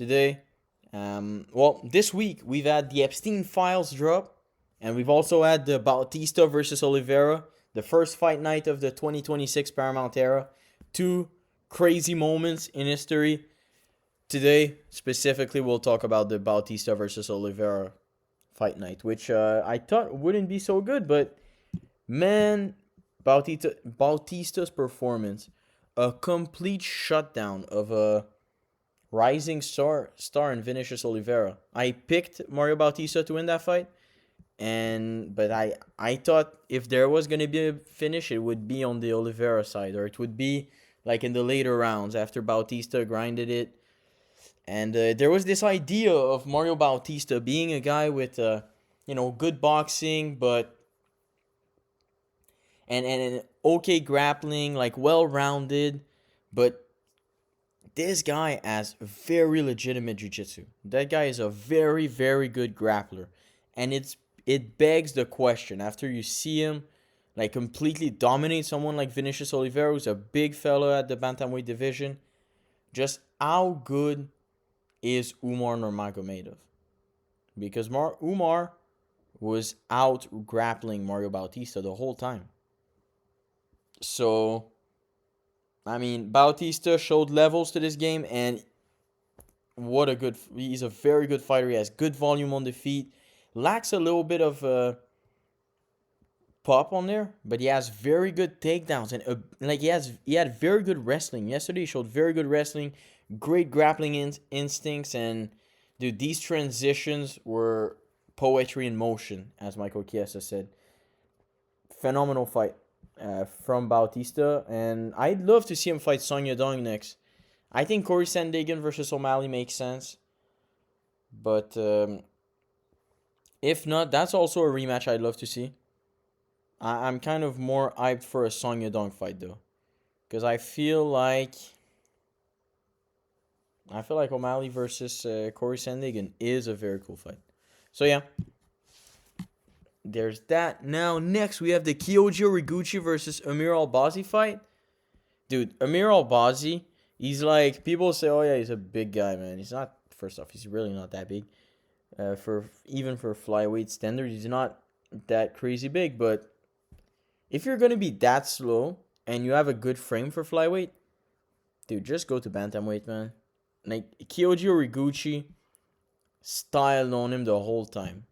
today. Well, this week we've had the Epstein files drop, and we've also had the Bautista versus Oliveira, the first fight night of the 2026 Paramount era. Two crazy moments in history. Today, specifically, we'll talk about the Bautista versus Oliveira fight night, which I thought wouldn't be so good, but man, Bautista's performance, a complete shutdown of a rising star in Vinicius Oliveira. I picked Mario Bautista to win that fight, but I thought if there was gonna be a finish, it would be on the Oliveira side, or it would be like in the later rounds after Bautista grinded it. And there was this idea of Mario Bautista being a guy with good boxing, but and okay grappling, like well rounded, but this guy has very legitimate jiu-jitsu. That guy is a very, very good grappler. And it begs the question, after you see him like completely dominate someone like Vinicius Oliveira, who's a big fella at the bantamweight division, just how good is Umar Nurmagomedov? Because Umar was out grappling Mario Bautista the whole time. So I mean, Bautista showed levels to this game, and he's a very good fighter. He has good volume on the feet, lacks a little bit of pop on there, but he has very good takedowns, and he had very good wrestling. Yesterday he showed very good wrestling, great grappling instincts, and dude, these transitions were poetry in motion, as Michael Chiesa said. Phenomenal fight. From Bautista, and I'd love to see him fight Song Yadong next. I think Corey Sandhagen versus O'Malley makes sense, but if not, that's also a rematch I'd love to see. I'm kind of more hyped for a Song Yadong fight though, because I feel like O'Malley versus Corey Sandhagen is a very cool fight. So yeah, there's that. Now, next, we have the Kyoji Horiguchi versus Amir Albazi fight. Dude, Amir Albazi, he's like, people say, oh yeah, he's a big guy, man. He's not, first off, he's really not that big. Even for flyweight standard, he's not that crazy big. But if you're going to be that slow and you have a good frame for flyweight, dude, just go to bantamweight, man. Like, Kyoji Horiguchi styled on him the whole time.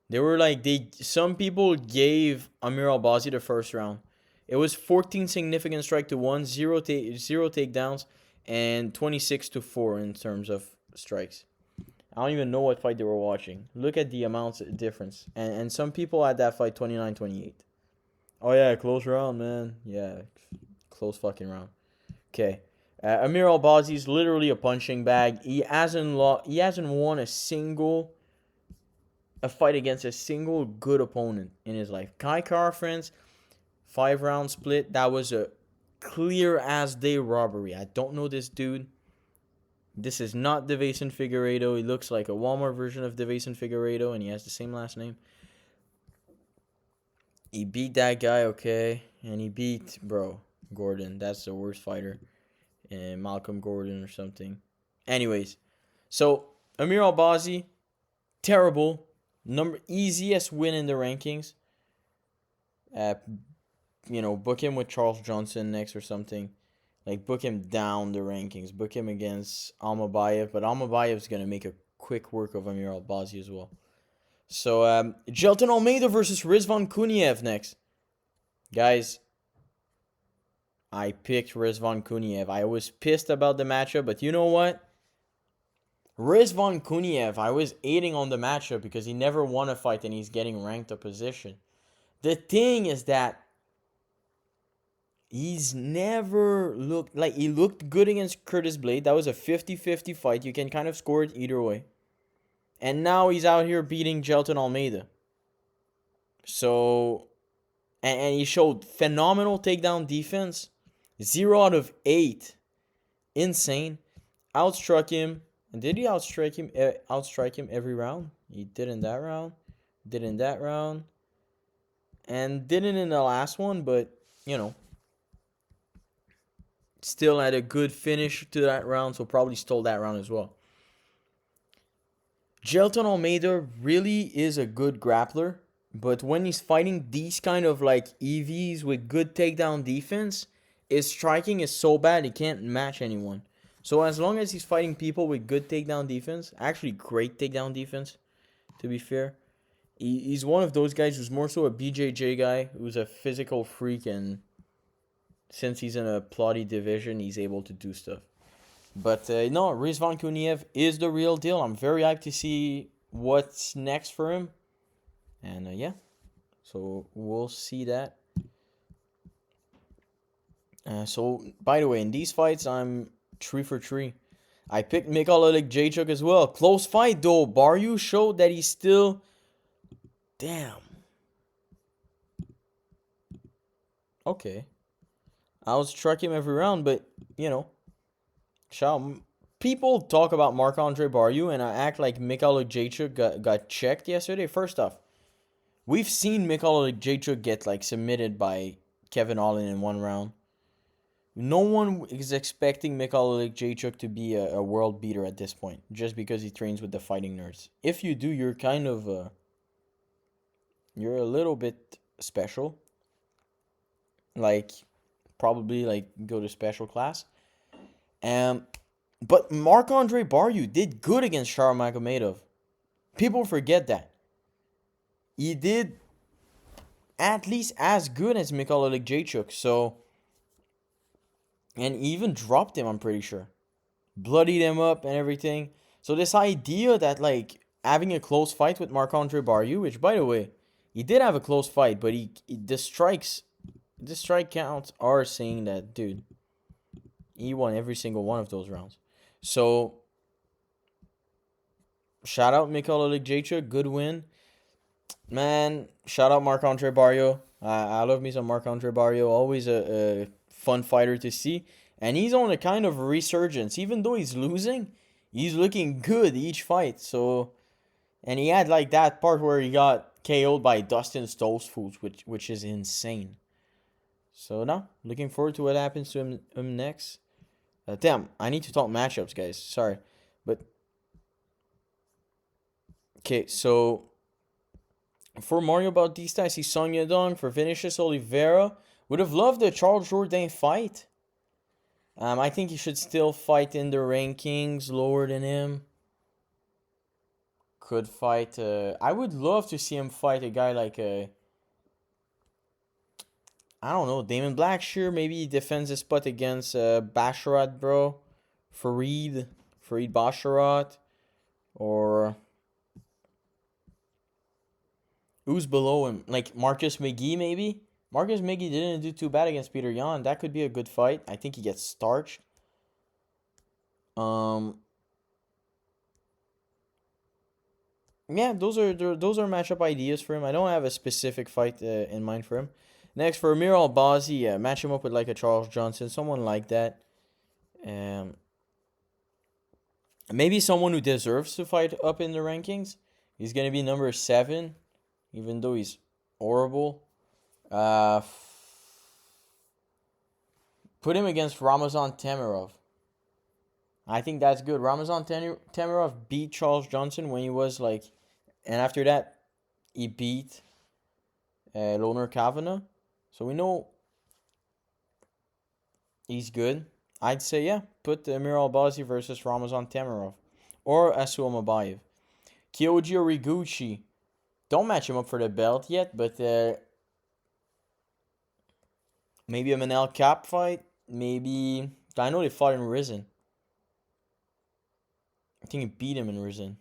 They were like, some people gave Amir Albazi the first round. It was 14 significant strike to 1, zero takedowns, and 26-4 in terms of strikes. I don't even know what fight they were watching. Look at the amounts of difference. And some people had that fight 29-28. Oh yeah, close round, man. Yeah, close fucking round. Okay. Amir Albazi is literally a punching bag. He hasn't won a fight against a single good opponent in his life. Kai Kara-France, 5-round split. That was a clear as day robbery. I don't know this dude. This is not Devason Figueiredo. He looks like a Walmart version of Devason Figueiredo, and he has the same last name. He beat that guy, okay, and he beat Gordon. That's the worst fighter, Malcolm Gordon or something. Anyways, so Amir Albazi, terrible. Easiest win in the rankings. Book him with Charles Johnson next or something. Like, book him down the rankings. Book him against Almabayev. But Almabayev's going to make a quick work of Amir Albazi as well. So, Jelton Almeida versus Rizvan Kuniev next. Guys, I picked Rizvan Kuniev. I was pissed about the matchup, but you know what? Rizvan Kuniev, I was hating on the matchup because he never won a fight and he's getting ranked opposition. The thing is that he's never looked like he looked good against Curtis Blade. That was a 50-50 fight. You can kind of score it either way. And now he's out here beating Jelton Almeida. So, and he showed phenomenal takedown defense. 0 out of 8. Insane. Outstruck him. And did he outstrike him every round? He did in that round. Did in that round. And didn't in the last one, but, still had a good finish to that round, so probably stole that round as well. Gelton Almeida really is a good grappler, but when he's fighting these kind of like EVs with good takedown defense, his striking is so bad he can't match anyone. So as long as he's fighting people with good takedown defense, actually great takedown defense, to be fair, he's one of those guys who's more so a BJJ guy, who's a physical freak, and since he's in a plotty division, he's able to do stuff. But no, Rizvan Kuniev is the real deal. I'm very hyped to see what's next for him. And yeah, so we'll see that. So, by the way, in these fights, I'm 3 for 3. I picked Mikhail Jacek as well. Close fight, though. Baryu showed that he's still... Damn. Okay. I was struck him every round, but, you know. People talk about Marc-Andre Barriou and I act like Mikhail Jacek got checked yesterday. First off, we've seen Mikhail Jacek get like submitted by Kevin Holland in one round. No one is expecting Mikhail Jacek to be a world beater at this point, just because he trains with the fighting nerds. If you do, you're kind of you're a little bit special. Like, probably like go to special class. But Marc-Andre Barriou did good against Sharon Magomedov. People forget that. He did at least as good as Mikhail Jacek, so... And he even dropped him, I'm pretty sure. Bloodied him up and everything. So this idea that, like, having a close fight with Marc-Andre Barriou, which, by the way, he did have a close fight, but the strike counts are saying that, dude, he won every single one of those rounds. So, shout out Mikhail Jacek, good win. Man, shout out Marc-Andre Barriou. I love me some Marc-Andre Barriou. Always a fun fighter to see. And he's on a kind of resurgence. Even though he's losing, he's looking good each fight. So, and he had like that part where he got KO'd by Dustin Stoltzfus, which is insane. So now, looking forward to what happens to him next. Damn, I need to talk matchups, guys. Sorry. But, okay, so for Mario Bautista, I see Song Yadong. For Vinicius Oliveira, would have loved the Charles Jourdain fight. I think he should still fight in the rankings lower than him. Could fight... I would love to see him fight a guy like... I don't know, Damon Blackshear. Maybe he defends his spot against Basharat, bro. Fareed Basharat. Or... who's below him? Like Marcus McGee, maybe? Marcus McGee didn't do too bad against Peter Yan. That could be a good fight. I think he gets starched. Yeah, those are matchup ideas for him. I don't have a specific fight in mind for him. Next, for Amir Albazi, match him up with like a Charles Johnson, someone like that. Maybe someone who deserves to fight up in the rankings. He's going to be number 7, even though he's horrible. Put him against Ramazan Tamirov. I think that's good. Ramazan Tamirov beat Charles Johnson when he was like... And after that, he beat Loner Kavanagh. So we know he's good. I'd say, yeah, put Amir Albazi versus Ramazan Tamirov. Or Asuo Mabayev. Kyoji Origuchi. Don't match him up for the belt yet, but maybe a Manel Cap fight. Maybe... I know they fought in Risen. I think he beat him in Risen.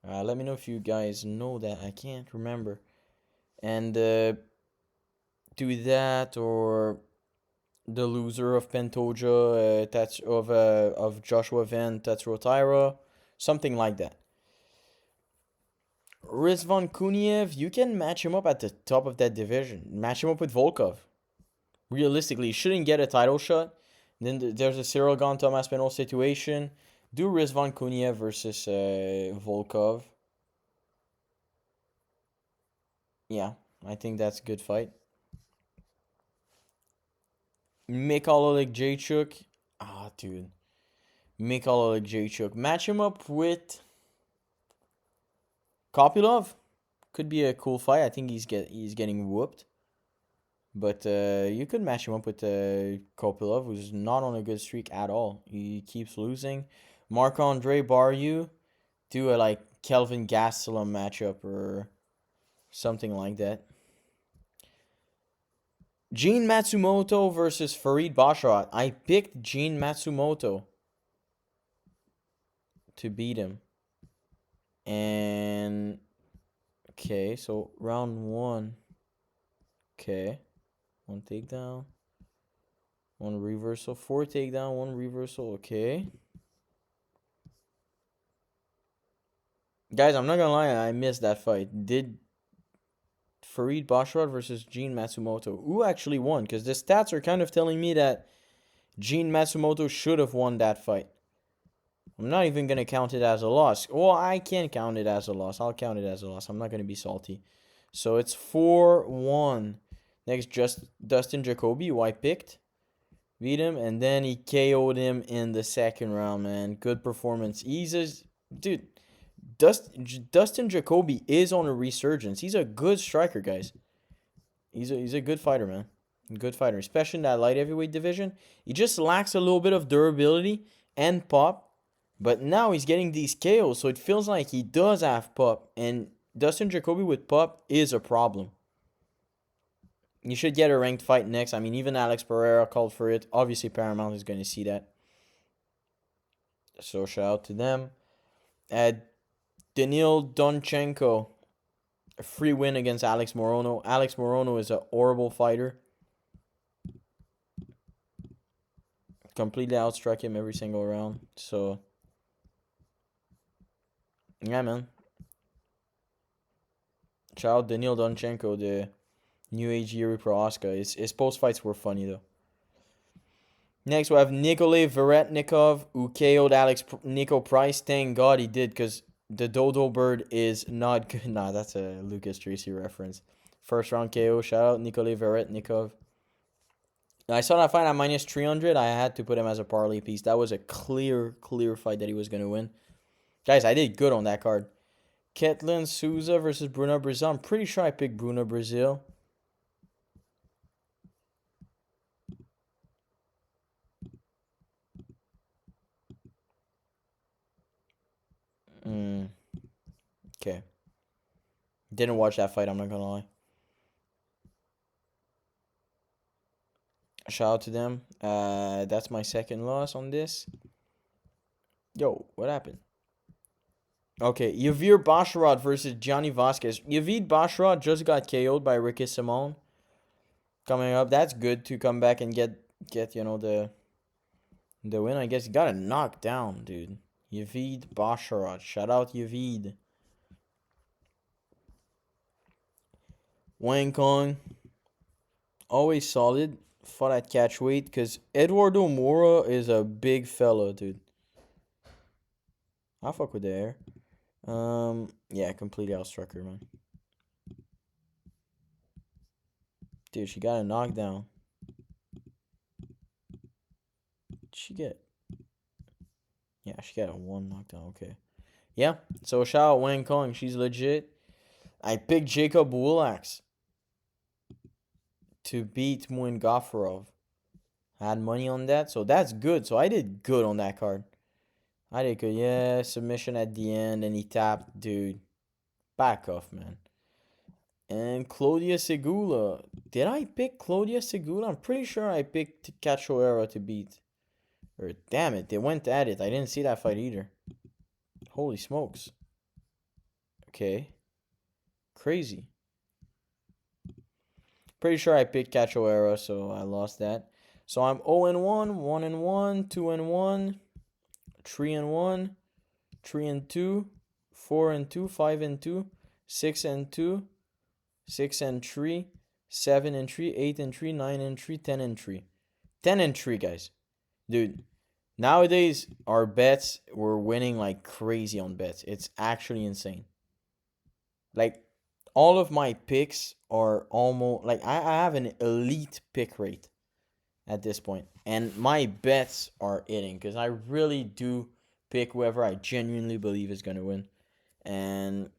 Let me know if you guys know that. I can't remember. And do that, or the loser of Pantoja, of Joshua Van Tatsuro Taira, something like that. Rizvan Kuniev, you can match him up at the top of that division. Match him up with Volkov. Realistically, he shouldn't get a title shot. Then there's a Cyril Gane Thomas Pinot situation. Do Rizvan Kuniev versus Volkov. Yeah, I think that's a good fight. Mikhail Jacek. Dude. Mikhail Jacek. Match him up with... Kopylov could be a cool fight. I think he's getting whooped. But you could match him up with Kopylov, who's not on a good streak at all. He keeps losing. Marc-Andre Barrieu, do a like Kelvin Gastelum matchup or something like that. Gene Matsumoto versus Farid Basharat. I picked Gene Matsumoto to beat him. And okay, so round 1. Okay. 1 takedown. 1 reversal. 4 takedown, 1 reversal. Okay. Guys, I'm not gonna lie, I missed that fight. Did Farid Basharat versus Gene Matsumoto. Who actually won? Because the stats are kind of telling me that Gene Matsumoto should have won that fight. I'm not even going to count it as a loss. Well, I can't count it as a loss. I'll count it as a loss. I'm not going to be salty. So it's 4-1. Next, Dustin Jacoby, who I picked. Beat him, and then he KO'd him in the second round, man. Good performance. Dude, Dustin Jacoby is on a resurgence. He's a good striker, guys. He's a good fighter, man. Good fighter, especially in that light heavyweight division. He just lacks a little bit of durability and pop, but now he's getting these KOs, so it feels like he does have pop, and Dustin Jacoby with pop is a problem. You should get a ranked fight next. I mean, even Alex Pereira called for it. Obviously, Paramount is going to see that. So, shout out to them. Daniil Donchenko, a free win against Alex Morono. Alex Morono is a horrible fighter. Completely outstruck him every single round. So, yeah, man. Shout out Daniil Donchenko, the New Age Yuri Prohaska. His post-fights were funny, though. Next, we have Nikolay Veretnikov, who KO'd Nico Price. Thank God he did, because the Dodo Bird is not good. Nah, that's a Lucas Tracy reference. First round KO. Shout out Nikolay Veretnikov. I saw that fight at minus 300. I had to put him as a parlay piece. That was a clear fight that he was going to win. Guys, I did good on that card. Ketlin Souza versus Bruno Brazil. I'm pretty sure I picked Bruno Brazil. Okay. Didn't watch that fight, I'm not gonna lie. Shout out to them. That's my second loss on this. Yo, what happened? Okay, Yavir Basharat versus Gianni Vasquez. Yavid Basharat just got KO'd by Ricky Simon. Coming up, that's good to come back and get the win. I guess he got a knockdown, dude. Yavid Basharat. Shout out Yavid. Wang Kong. Always solid. Fought at catch weight because Eduardo Moura is a big fella, dude. I fuck with the air. Yeah, completely outstruck her, man. Dude, she got a knockdown. She get? Yeah, she got a 1 knockdown. Okay. Yeah. So shout out Wang Kong. She's legit. I picked Jacob Willax to beat Muin Gafurov. Had money on that, so that's good. So I did good on that card. I did good. Yeah, submission at the end, and he tapped. Dude, back off, man. And Claudia Segula. Did I pick Claudia Segula? I'm pretty sure I picked Cachoeira to beat. Or damn it, they went at it. I didn't see that fight either. Holy smokes. Okay. Crazy. Pretty sure I picked Cachoeira, so I lost that. So I'm 0-1, 1-1, 2-1, 3-1, 3-2, 4-2, 5-2, 6-2, 6-3, 7-3, 8-3, 9-3, 10-3. 10-3, guys. Dude, nowadays our bets, we're winning like crazy on bets. It's actually insane. Like, all of my picks are almost like I have an elite pick rate at this point, and my bets are hitting because I really do pick whoever I genuinely believe is gonna win. And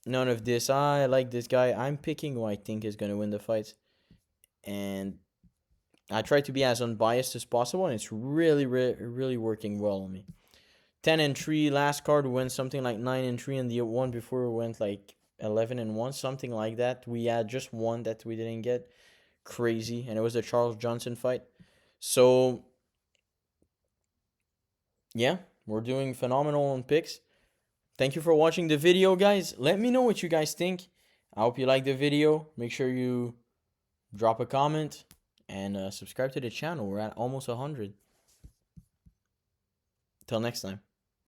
none of this. I like this guy. I'm picking who I think is gonna win the fight, and I try to be as unbiased as possible, and it's really working well on me. 10-3 last card went something like 9-3, and the one before went like 11-1, something like that. We had just one that we didn't get. Crazy, and it was the Charles Johnson fight. So yeah, we're doing phenomenal on picks. Thank you for watching the video, guys. Let me know what you guys think. I hope you like the video. Make sure you drop a comment and subscribe to the channel. We're at almost 100. Till next time.